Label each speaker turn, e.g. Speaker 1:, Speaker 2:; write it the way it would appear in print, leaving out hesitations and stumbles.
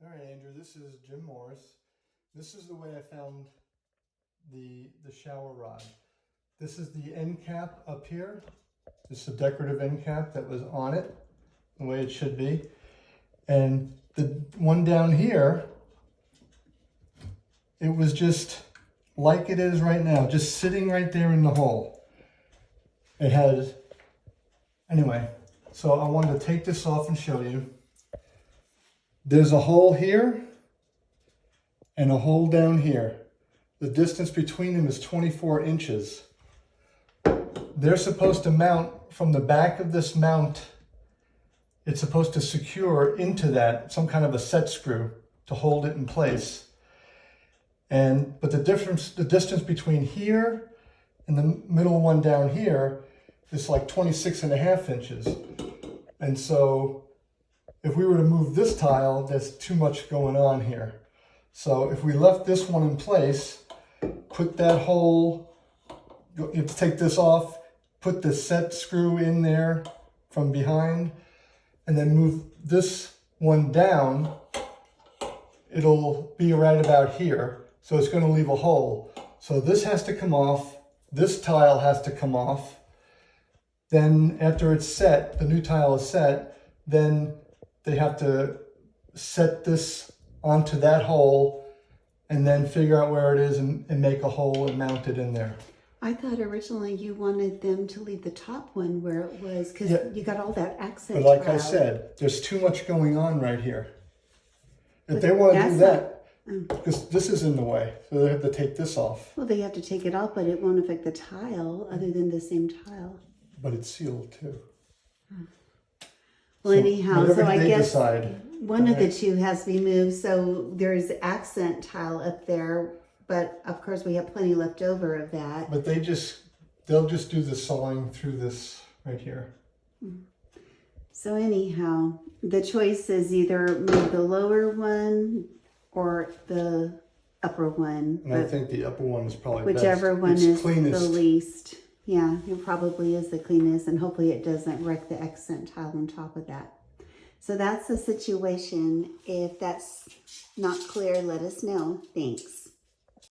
Speaker 1: All right, Andrew, this is Jim Morris. This is the way I found the shower rod. This is the end cap up here. This is a decorative end cap that was on it, the way it should be. And the one down here, it was just like it is right now, just sitting right there in the hole. It had, anyway, so I wanted to take this off and show you. There's a hole here and a hole down here. The distance between them is 24 inches. They're supposed to mount from the back of this mount. It's supposed to secure into that, some kind of a set screw to hold it in place. But the distance between here and the middle one down here is like 26.5 inches. And so if we were to move this tile, there's too much going on here. So if we left this one in place, put that hole, you have to take this off, put the set screw in there from behind, and then move this one down, it'll be right about here. So it's going to leave a hole. So this has to come off, this tile has to come off. Then after it's set, the new tile is set, then they have to set this onto that hole and then figure out where it is and make a hole and mount it in there.
Speaker 2: I thought originally you wanted them to leave the top one where it was, because you got all that accent.
Speaker 1: But like I
Speaker 2: tile.
Speaker 1: said, there's too much going on right here. If they want to do that, because this is in the way, so they have to take this off.
Speaker 2: Well, they have to take it off, but it won't affect the tile other than the same tile.
Speaker 1: But it's sealed too.
Speaker 2: Well,
Speaker 1: So
Speaker 2: anyhow,
Speaker 1: whatever
Speaker 2: so I
Speaker 1: they
Speaker 2: guess
Speaker 1: decide.
Speaker 2: one of the two has to be moved. So there's accent tile up there, but of course we have plenty left over of that.
Speaker 1: But they'll just do the sawing through this right here.
Speaker 2: So anyhow, the choice is either move the lower one or the upper one.
Speaker 1: And I think the upper one is probably
Speaker 2: Whichever
Speaker 1: best.
Speaker 2: one
Speaker 1: It's
Speaker 2: is
Speaker 1: cleanest.
Speaker 2: the least. Yeah, it probably is the cleanest, and hopefully it doesn't wreck the accent tile on top of that. So that's the situation. If that's not clear, let us know. Thanks.